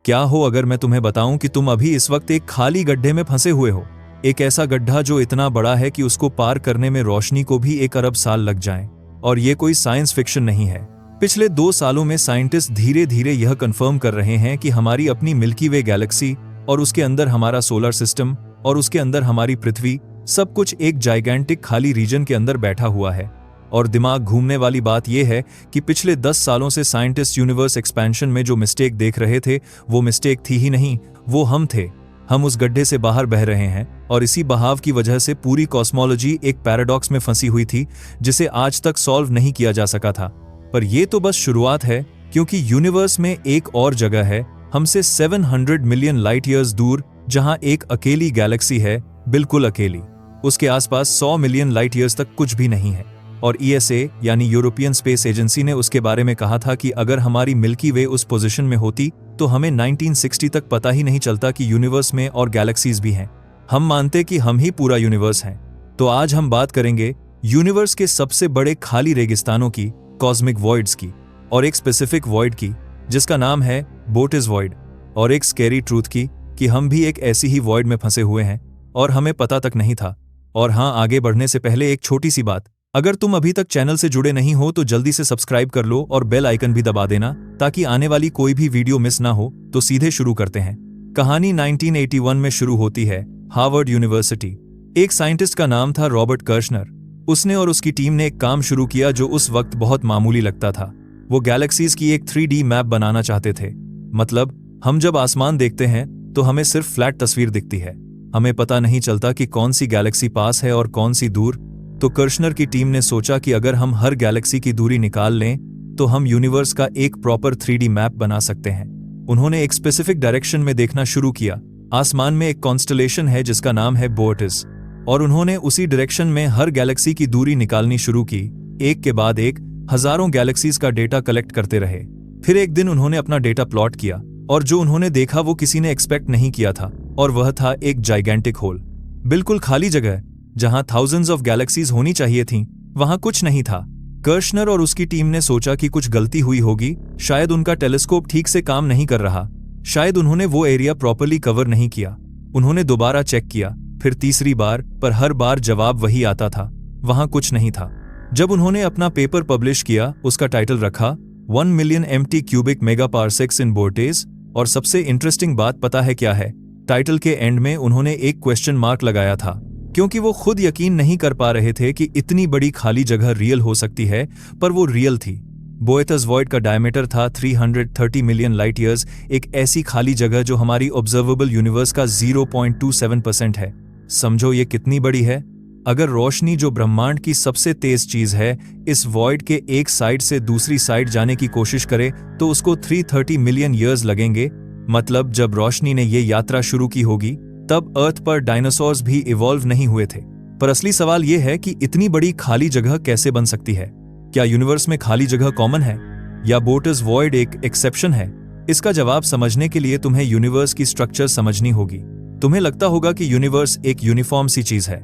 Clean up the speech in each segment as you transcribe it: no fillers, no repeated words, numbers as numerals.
क्या हो अगर मैं तुम्हें बताऊं कि तुम अभी इस वक्त एक खाली गड्ढे में फंसे हुए हो, एक ऐसा गड्ढा जो इतना बड़ा है कि उसको पार करने में रोशनी को भी 1 अरब साल लग जाएं। और ये कोई साइंस फिक्शन नहीं है। पिछले 2 सालों में साइंटिस्ट धीरे धीरे यह कंफर्म कर रहे हैं कि हमारी अपनी मिल्की वे गैलेक्सी और उसके अंदर हमारा सोलर सिस्टम और उसके अंदर हमारी पृथ्वी, सब कुछ एक जाइगेंटिक खाली रीजन के अंदर बैठा हुआ है। और दिमाग घूमने वाली बात यह है कि पिछले 10 सालों से साइंटिस्ट यूनिवर्स एक्सपेंशन में जो मिस्टेक देख रहे थे वो मिस्टेक थी ही नहीं, वो हम थे। हम उस गड्ढे से बाहर बह रहे हैं और इसी बहाव की वजह से पूरी कॉस्मोलॉजी एक पैराडॉक्स में फंसी हुई थी जिसे आज तक सॉल्व नहीं किया जा सका था। पर यह तो बस शुरुआत है, क्योंकि यूनिवर्स में एक और जगह है हमसे 700 मिलियन लाइट ईयर्स दूर, जहां एक अकेली गैलेक्सी है, बिल्कुल अकेली। उसके आसपास 100 मिलियन लाइट ईयर्स तक कुछ भी नहीं है। और ESA यानी यूरोपियन स्पेस एजेंसी ने उसके बारे में कहा था कि अगर हमारी मिल्की वे उस पोजीशन में होती तो हमें 1960 तक पता ही नहीं चलता कि यूनिवर्स में और गैलेक्सीज भी हैं। हम मानते कि हम ही पूरा यूनिवर्स हैं। तो आज हम बात करेंगे यूनिवर्स के सबसे बड़े खाली रेगिस्तानों की, कॉस्मिक वॉइड्स की, और एक स्पेसिफिक वॉइड की जिसका नाम है बोटिस वॉइड, और एक स्कैरी ट्रूथ की कि हम भी एक ऐसी ही वॉइड में फंसे हुए हैं और हमें पता तक नहीं था। और हाँ, आगे बढ़ने से पहले एक छोटी सी बात, अगर तुम अभी तक चैनल से जुड़े नहीं हो तो जल्दी से सब्सक्राइब कर लो और बेल आइकन भी दबा देना ताकि आने वाली कोई भी वीडियो मिस ना हो। तो सीधे शुरू करते हैं। कहानी 1981 में शुरू होती है, हार्वर्ड यूनिवर्सिटी। एक साइंटिस्ट का नाम था रॉबर्ट कर्शनर। उसने और उसकी टीम ने एक काम शुरू किया जो उस वक्त बहुत मामूली लगता था। वो गैलेक्सीज की एक 3D मैप बनाना चाहते थे। मतलब हम जब आसमान देखते हैं तो हमें सिर्फ फ्लैट तस्वीर दिखती है, हमें पता नहीं चलता कि कौन सी गैलेक्सी पास है और कौन सी दूर। तो कर्शनर की टीम ने सोचा कि अगर हम हर गैलेक्सी की दूरी निकाल लें तो हम यूनिवर्स का एक प्रॉपर 3D मैप बना सकते हैं। उन्होंने एक स्पेसिफिक डायरेक्शन में देखना शुरू किया। आसमान में एक कॉन्स्टलेशन है जिसका नाम है बोर्टिस, और उन्होंने उसी डायरेक्शन में हर गैलेक्सी की दूरी निकालनी शुरू की। एक के बाद एक हजारों गैलेक्सीज का डेटा कलेक्ट करते रहे। फिर एक दिन उन्होंने अपना डेटा प्लॉट किया और जो उन्होंने देखा वो किसी ने एक्सपेक्ट नहीं किया था, और वह था एक जाइगेंटिक होल। बिल्कुल खाली जगह जहां थाउजेंड्स ऑफ गैलेक्सीज होनी चाहिए थीं, वहां कुछ नहीं था। कर्शनर और उसकी टीम ने सोचा कि कुछ गलती हुई होगी, शायद उनका टेलीस्कोप ठीक से काम नहीं कर रहा, शायद उन्होंने वो एरिया प्रॉपर्ली कवर नहीं किया। उन्होंने दोबारा चेक किया, फिर तीसरी बार, पर हर बार जवाब वही आता था, वहां कुछ नहीं था। जब उन्होंने अपना पेपर पब्लिश किया, उसका टाइटल रखा 1 मिलियन एम्प्टी क्यूबिक मेगापार्सेक्स इन बोर्टिस। और सबसे इंटरेस्टिंग बात पता है क्या है? टाइटल के एंड में उन्होंने एक क्वेश्चन मार्क लगाया था, क्योंकि वो खुद यकीन नहीं कर पा रहे थे कि इतनी बड़ी खाली जगह रियल हो सकती है, पर वो रियल थी। बोएटस वॉइड का डायमीटर था 330 मिलियन लाइट ईयर्स, एक ऐसी खाली जगह जो हमारी ऑब्जर्वेबल यूनिवर्स का 0.27% है। समझो ये कितनी बड़ी है। अगर रोशनी, जो ब्रह्मांड की सबसे तेज चीज है, इस वॉइड के एक साइड से दूसरी साइड जाने की कोशिश करे तो उसको 330 मिलियन ईयर्स लगेंगे। मतलब जब रोशनी ने ये यात्रा शुरू की होगी तब अर्थ पर डायनासोर्स भी इवॉल्व नहीं हुए थे। पर असली सवाल यह है कि इतनी बड़ी खाली जगह कैसे बन सकती है? क्या यूनिवर्स में खाली जगह कॉमन है या बोर्टिस वॉइड एक एक्सेप्शन है? इसका जवाब समझने के लिए तुम्हें यूनिवर्स की स्ट्रक्चर समझनी होगी। तुम्हें लगता होगा कि यूनिवर्स एक यूनिफॉर्म सी चीज है,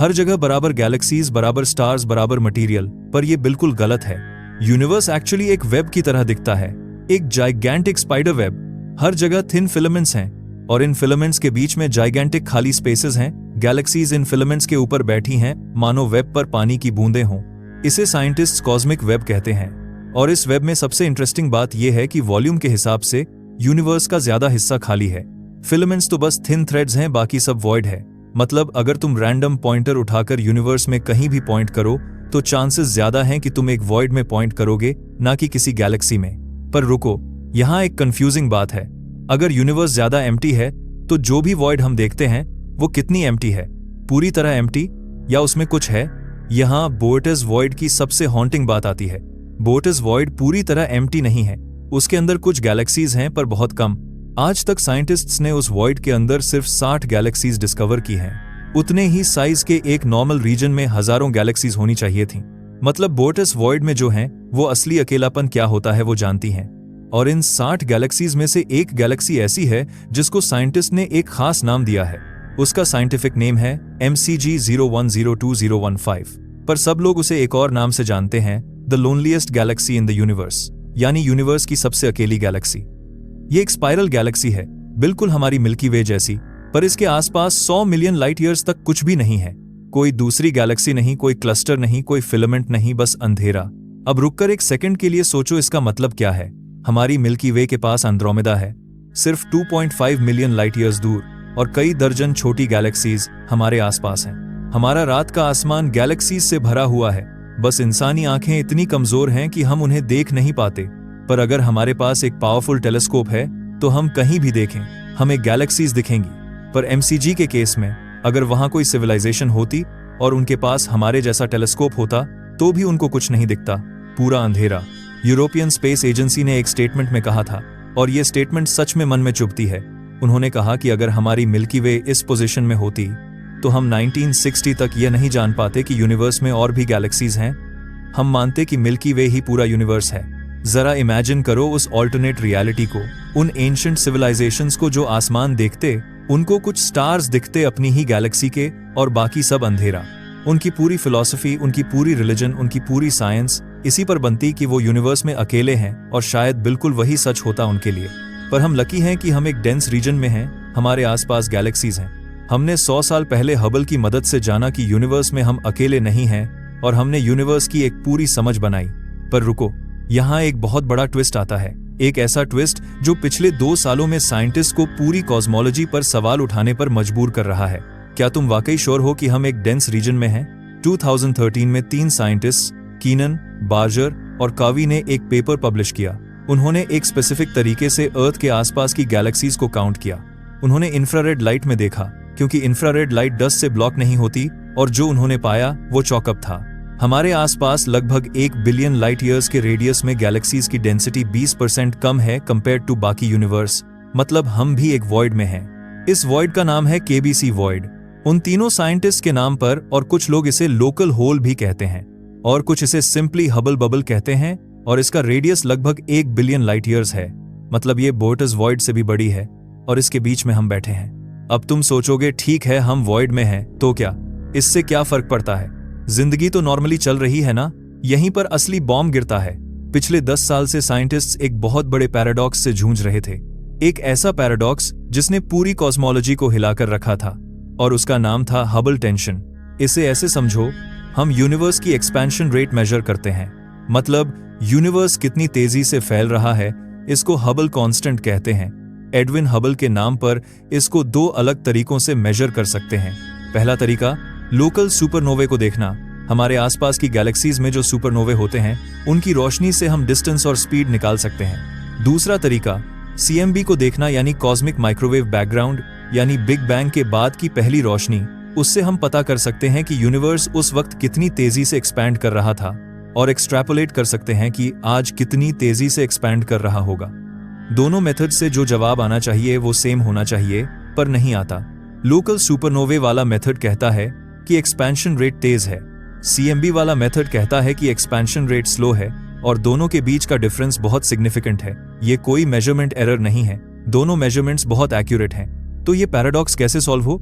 हर जगह बराबर गैलेक्सीज, बराबर स्टार्स, बराबर मटीरियल, पर यह बिल्कुल गलत है। यूनिवर्स एक्चुअली एक वेब की तरह दिखता है, एक जाइगेंटिक स्पाइडर वेब। हर जगह थिन फिलामेंट्स हैं और इन फिलामेंट्स के बीच में जाइगेंटिक खाली स्पेसेस हैं। गैलेक्सीज इन फिलामेंट्स के ऊपर बैठी हैं, मानो वेब पर पानी की बूंदें हों। इसे साइंटिस्ट्स कॉस्मिक वेब कहते हैं। और इस वेब में सबसे इंटरेस्टिंग बात यह है कि वॉल्यूम के हिसाब से यूनिवर्स का ज्यादा हिस्सा खाली है। फिलामेंट्स तो बस थिन थ्रेड्स हैं, बाकी सब वॉइड है। मतलब अगर तुम रैंडम पॉइंटर उठाकर यूनिवर्स में कहीं भी पॉइंट करो तो चांसेस ज्यादा हैं कि तुम एक वॉइड में पॉइंट करोगे, ना कि किसी गैलेक्सी में। पर रुको, यहाँ एक कंफ्यूजिंग बात है। अगर यूनिवर्स ज्यादा एम्प्टी है तो जो भी वॉइड हम देखते हैं वो कितनी एम्प्टी है? पूरी तरह एम्प्टी या उसमें कुछ है? यहाँ बोर्टिस वॉइड की सबसे हॉन्टिंग बात आती है। बोर्टिस वॉइड पूरी तरह एम्प्टी नहीं है, उसके अंदर कुछ गैलेक्सीज हैं, पर बहुत कम। आज तक साइंटिस्ट्स ने उस वॉइड के अंदर सिर्फ 60 गैलेक्सीज डिस्कवर की हैं। उतने ही साइज के एक नॉर्मल रीजन में हजारों गैलेक्सीज होनी चाहिए थीं। मतलब बोर्टिस वॉइड में जो हैं वो असली अकेलापन क्या होता है वो जानती हैं। और इन 60 गैलेक्सीज में से एक गैलेक्सी ऐसी है जिसको साइंटिस्ट ने एक खास नाम दिया है। उसका साइंटिफिक नेम है MCG 01022015, पर सब लोग उसे एक और नाम से जानते हैं, the loneliest galaxy in the universe, यानी यूनिवर्स की सबसे अकेली गैलेक्सी। ये एक स्पाइरल गैलेक्सी है, बिल्कुल हमारी मिल्की वे जैसी, पर इसके आसपास 100 मिलियन लाइट ईयर्स तक कुछ भी नहीं है। कोई दूसरी गैलेक्सी नहीं, कोई क्लस्टर नहीं, कोई फिलामेंट नहीं, बस अंधेरा। अब रुककर एक सेकंड के लिए सोचो, इसका मतलब क्या है? हमारी मिल्की वे के पास एंड्रोमेडा है, सिर्फ 2.5 मिलियन लाइट ईयर्स दूर, और कई दर्जन छोटी गैलेक्सीज हमारे आसपास हैं। हमारा रात का आसमान गैलेक्सीज से भरा हुआ है, बस इंसानी आंखें इतनी कमजोर हैं कि हम उन्हें देख नहीं पाते। पर अगर हमारे पास एक पावरफुल टेलीस्कोप है तो हम कहीं भी देखें, हमें गैलेक्सीज दिखेंगी। पर एमसीजी के केस में अगर वहां कोई सिविलाइजेशन होती और उनके पास हमारे जैसा टेलीस्कोप होता तो भी उनको कुछ नहीं दिखता, पूरा अंधेरा। यूरोपियन स्पेस एजेंसी ने एक स्टेटमेंट में कहा था, और यह स्टेटमेंट सच में मन में चुभती है। उन्होंने कहा कि अगर हमारी मिल्की वे इस पोजीशन में होती तो हम 1960 तक यह नहीं जान पाते कि यूनिवर्स में और भी गैलेक्सीज हैं। हम मानते कि मिल्की वे ही पूरा यूनिवर्स है। जरा इमेजिन करो उस ऑल्टरनेट रियलिटी को, उन एंशिएंट सिविलाइजेशंस को जो आसमान देखते, उनको कुछ स्टार्स दिखते अपनी ही गैलेक्सी के, और बाकी सब अंधेरा। उनकी पूरी फिलॉसफी, उनकी पूरी रिलीजन, उनकी पूरी साइंस इसी पर बनती कि वो यूनिवर्स में अकेले हैं, और शायद बिल्कुल वही सच होता उनके लिए। पर हम लकी हैं कि हम एक डेंस रीजन में हैं, हमारे आसपास गैलेक्सीज हैं। हमने 100 साल पहले हबल की मदद से जाना कि यूनिवर्स में हम अकेले नहीं हैं, और हमने यूनिवर्स की एक पूरी समझ बनाई। पर रुको, यहाँ एक बहुत बड़ा ट्विस्ट आता है, एक ऐसा ट्विस्ट जो पिछले 2 सालों में साइंटिस्ट को पूरी कॉस्मोलॉजी पर सवाल उठाने पर मजबूर कर रहा है। क्या तुम वाकई श्योर हो कि हम एक डेंस रीजन में हैं? 2013 में 3 साइंटिस्ट, कीनन, बार्जर और कावी ने एक पेपर पब्लिश किया। उन्होंने एक स्पेसिफिक तरीके से अर्थ के आसपास की गैलेक्सीज को काउंट किया। उन्होंने इंफ्रारेड लाइट में देखा, क्योंकि इंफ्रारेड लाइट डस्ट से ब्लॉक नहीं होती, और जो उन्होंने पाया वो चौकअप था। हमारे आसपास लगभग 1 बिलियन लाइट ईयर्स के रेडियस में गैलेक्सीज की डेंसिटी 20% कम है कंपेयर टू बाकी यूनिवर्स। मतलब हम भी एक वॉइड में हैं। इस वॉइड का नाम है केबीसी वॉइड, उन तीनों साइंटिस्ट के नाम पर, और कुछ लोग इसे लोकल होल भी कहते हैं, और कुछ इसे सिंपली हबल बबल कहते हैं, और इसका रेडियस लगभग 1 बिलियन लाइट ईयर्स है। मतलब ये बोर्टस वॉइड से भी बड़ी है, और इसके बीच में हम बैठे हैं। अब तुम सोचोगे, ठीक है हम वॉइड में हैं, तो क्या इससे क्या फर्क पड़ता है? जिंदगी तो नॉर्मली चल रही है ना। यहीं पर असली बॉम्ब गिरता है। पिछले 10 साल से साइंटिस्ट्स एक बहुत बड़े पैराडॉक्स से जूझ रहे थे, एक ऐसा पैराडॉक्स जिसने पूरी कॉस्मोलॉजी को हिलाकर रखा था, और उसका नाम था हबल टेंशन। इसे ऐसे समझो, हम यूनिवर्स की एक्सपेंशन रेट मेजर करते हैं, मतलब यूनिवर्स कितनी तेजी से फैल रहा है, इसको हबल कांस्टेंट कहते हैं। एडविन हबल के नाम पर इसको 2 अलग तरीकों से मेजर कर सकते हैं। पहला तरीका, लोकल सुपरनोवे को देखना। हमारे आसपास की गैलेक्सीज में जो सुपरनोवे होते हैं, उनकी रोशनी से हम डिस्टेंस और स्पीड निकाल सकते हैं। दूसरा तरीका, CMB को देखना, यानी कॉस्मिक माइक्रोवेव बैकग्राउंड, यानी बिग बैंग के बाद की पहली रोशनी। उससे हम पता कर सकते हैं कि यूनिवर्स उस वक्त कितनी तेजी से एक्सपैंड कर रहा था, और एक्सट्रैपोलेट कर सकते हैं कि आज कितनी तेजी से एक्सपैंड कर रहा होगा। दोनों मेथड से जो जवाब आना चाहिए वो सेम होना चाहिए, पर नहीं आता। लोकल सुपरनोवे वाला मेथड कहता है कि एक्सपेंशन रेट तेज है, CMB वाला मेथड कहता है कि एक्सपेंशन रेट स्लो है, और दोनों के बीच का डिफरेंस बहुत सिग्निफिकेंट है। ये कोई मेजरमेंट एरर नहीं है, दोनों मेजरमेंट्स बहुत एक्यूरेट हैं। तो ये पैराडॉक्स कैसे सॉल्व हो?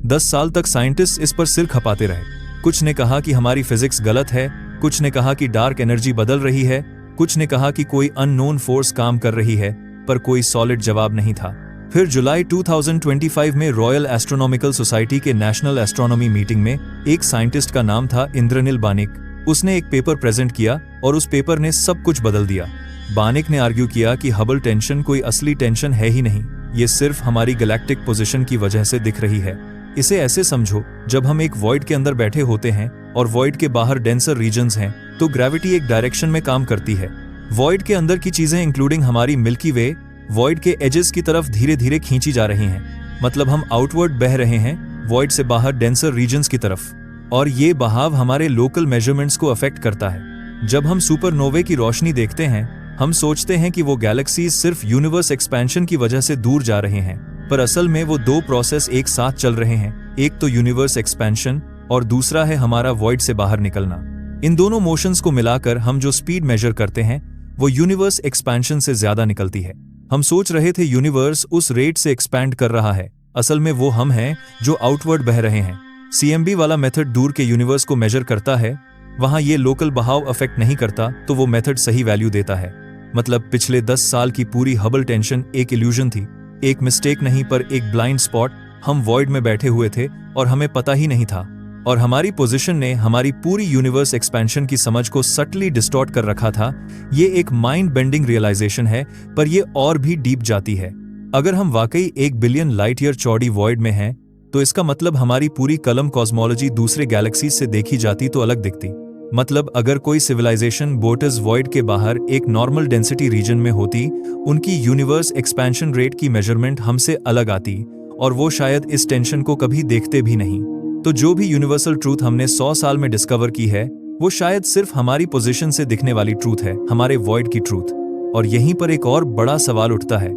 10 साल तक साइंटिस्ट इस पर सिर खपाते रहे। कुछ ने कहा कि हमारी फिजिक्स गलत है, कुछ ने कहा कि डार्क एनर्जी बदल रही है, कुछ ने कहा कि कोई अननोन फोर्स काम कर रही है, पर कोई सॉलिड जवाब नहीं था। फिर जुलाई 2025 में रॉयल एस्ट्रोनॉमिकल सोसाइटी के नेशनल एस्ट्रोनॉमी मीटिंग में एक साइंटिस्ट का नाम था इंद्रनील बानिक। उसने एक पेपर प्रेजेंट किया, और उस पेपर ने सब कुछ बदल दिया। बानिक ने आर्ग्यू किया कि हबल टेंशन कोई असली टेंशन है ही नहीं, ये सिर्फ हमारी गैलेक्टिक पोजीशन की वजह से दिख रही है। इसे ऐसे समझो, जब हम एक वॉइड के अंदर बैठे होते हैं और वॉइड के बाहर डेंसर रीजन्स हैं, तो ग्रेविटी एक डायरेक्शन में काम करती है। वॉइड के अंदर की चीजें इंक्लूडिंग हमारी मिल्की वे वॉइड के एजेस की तरफ धीरे धीरे खींची जा रही हैं। मतलब हम आउटवर्ड बह रहे हैं, वॉइड से बाहर डेंसर रीजन्स की तरफ, और ये बहाव हमारे लोकल मेजरमेंट्स को अफेक्ट करता है। जब हम सुपरनोवे की रोशनी देखते हैं, हम सोचते हैं कि वो गैलेक्सीज सिर्फ यूनिवर्स एक्सपेंशन की वजह से दूर जा रहे हैं, पर असल में वो 2 प्रोसेस एक साथ चल रहे हैं। एक तो यूनिवर्स एक्सपेंशन, और दूसरा है हमारा वॉइड से बाहर निकलना। इन दोनों मोशंस को मिलाकर हम जो स्पीड मेजर करते हैं, वो यूनिवर्स एक्सपेंशन से ज्यादा निकलती है। हम सोच रहे थे यूनिवर्स उस रेट से एक्सपैंड कर रहा है, असल में वो हम हैं जो आउटवर्ड बह रहे हैं। CMB वाला मेथड दूर के यूनिवर्स को मेजर करता है, वहां ये लोकल बहाव अफेक्ट नहीं करता, तो वो मेथड सही वैल्यू देता है। मतलब पिछले 10 साल की पूरी हबल टेंशन एक इल्यूजन थी, एक मिस्टेक नहीं पर एक ब्लाइंड स्पॉट। हम वॉइड में बैठे हुए थे और हमें पता ही नहीं था, और हमारी पोजीशन ने हमारी पूरी यूनिवर्स एक्सपेंशन की समझ को सटली डिस्टॉर्ट कर रखा था। ये एक माइंड बेंडिंग रियलाइजेशन है, पर ये और भी डीप जाती है। अगर हम वाकई 1 बिलियन लाइट ईयर चौड़ी वॉइड में हैं, तो इसका मतलब हमारी पूरी कलम कॉस्मोलॉजी दूसरे गैलेक्सीज से देखी जाती तो अलग दिखती। मतलब अगर कोई सिविलाइजेशन बोटस वॉइड के बाहर एक नॉर्मल डेंसिटी रीजन में होती, उनकी यूनिवर्स एक्सपेंशन रेट की मेजरमेंट हमसे अलग आती, और वो शायद इस टेंशन को कभी देखते भी नहीं। तो जो भी यूनिवर्सल ट्रूथ हमने 100 साल में डिस्कवर की है, वो शायद सिर्फ हमारी पोजीशन से दिखने वाली ट्रूथ है, हमारे वॉइड की ट्रूथ। और यहीं पर एक और बड़ा सवाल उठता है,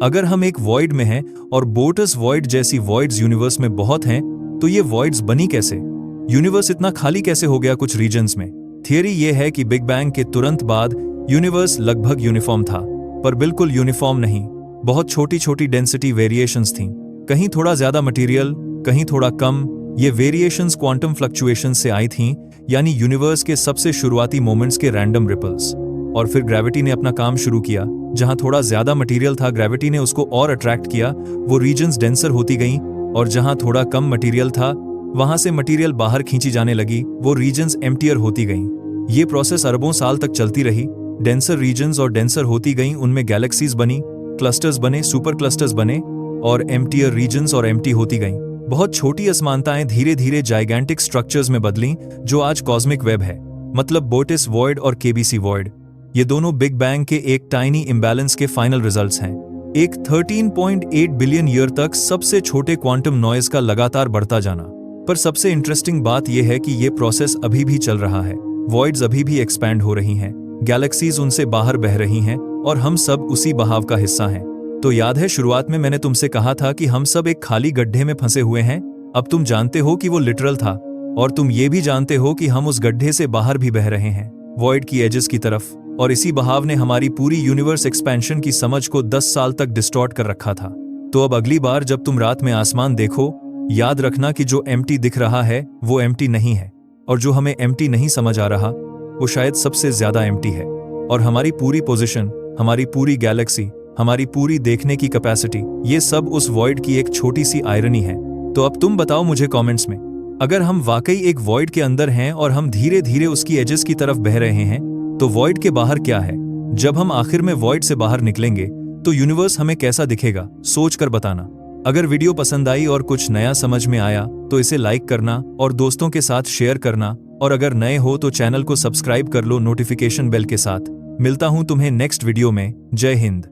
अगर हम एक वॉइड में हैं और बोटस वॉइड जैसी वॉइड्स यूनिवर्स में बहुत हैं, तो ये वॉइड्स बनी कैसे? यूनिवर्स इतना खाली कैसे हो गया कुछ रीजन्स में? थियरी ये है कि बिग बैंग के तुरंत बाद यूनिवर्स लगभग यूनिफॉर्म था, पर बिल्कुल यूनिफॉर्म नहीं। बहुत छोटी छोटी डेंसिटी वेरिएशंस थीं, कहीं थोड़ा ज्यादा मटेरियल, कहीं थोड़ा कम। ये वेरिएशंस क्वांटम फ्लक्चुएशंस से आई थीं, यानी यूनिवर्स के सबसे शुरुआती मोमेंट्स के रैंडम रिपल्स। और फिर ग्रेविटी ने अपना काम शुरू किया। जहां थोड़ा ज्यादा मटेरियल था, ग्रेविटी ने उसको और अट्रैक्ट किया, वो रीजन्स डेंसर होती गईं, और जहां थोड़ा कम मटेरियल था, वहां से मटेरियल बाहर खींची जाने लगी, वो रीजन्स एम्प्टियर होती गईं। ये प्रोसेस अरबों साल तक चलती रही। डेंसर रीजन्स और डेंसर होती गईं, उनमें गैलेक्सीज बनी, क्लस्टर्स बने, सुपर क्लस्टर्स बने, और एम्प्टियर रीजन्स और एम्प्टी होती गईं। बहुत छोटी असमानताएं धीरे धीरे जाइगैंटिक स्ट्रक्चर्स में बदलीं, जो आज कॉस्मिक वेब है। मतलब बोटिस वॉइड और केबीसी वॉइड, ये दोनों बिग बैंग के एक टाइनी इम्बैलेंस के फाइनल रिजल्ट्स हैं। एक 13.8 बिलियन ईयर तक सबसे छोटे क्वांटम नॉइज का लगातार बढ़ता जाना। पर सबसे इंटरेस्टिंग बात यह है कि यह प्रोसेस अभी भी चल रहा है। वॉइड्स अभी भी एक्सपैंड हो रही हैं, गैलेक्सीज उनसे बाहर बह रही हैं, और हम सब उसी बहाव का हिस्सा हैं। तो याद है शुरुआत में मैंने तुमसे कहा था कि हम सब एक खाली गड्ढे में फंसे हुए हैं? अब तुम जानते हो कि वो लिटरल था, और तुम ये भी जानते हो कि हम उस गड्ढे से बाहर भी बह रहे हैं, वॉइड की एजेस की तरफ। और इसी बहाव ने हमारी पूरी यूनिवर्स एक्सपेंशन की समझ को 10 साल तक डिस्टॉर्ट कर रखा था। तो अब अगली बार जब तुम रात में आसमान देखो, याद रखना कि जो एम्प्टी दिख रहा है वो एम्प्टी नहीं है, और जो हमें एम्प्टी नहीं समझ आ रहा वो शायद सबसे ज्यादा एम्प्टी है। और हमारी पूरी पोजीशन, हमारी पूरी गैलेक्सी, हमारी पूरी देखने की कैपेसिटी, ये सब उस वॉइड की एक छोटी सी आयरनी है। तो अब तुम बताओ मुझे कमेंट्स में, अगर हम वाकई एक वॉइड के अंदर हैं और हम धीरे धीरे उसकी एजेस की तरफ बह रहे हैं, तो वॉइड के बाहर क्या है? जब हम आखिर में वॉइड से बाहर निकलेंगे तो यूनिवर्स हमें कैसा दिखेगा? सोच कर बताना। अगर वीडियो पसंद आई और कुछ नया समझ में आया तो इसे लाइक करना और दोस्तों के साथ शेयर करना, और अगर नए हो तो चैनल को सब्सक्राइब कर लो नोटिफिकेशन बेल के साथ। मिलता हूं तुम्हें नेक्स्ट वीडियो में। जय हिंद।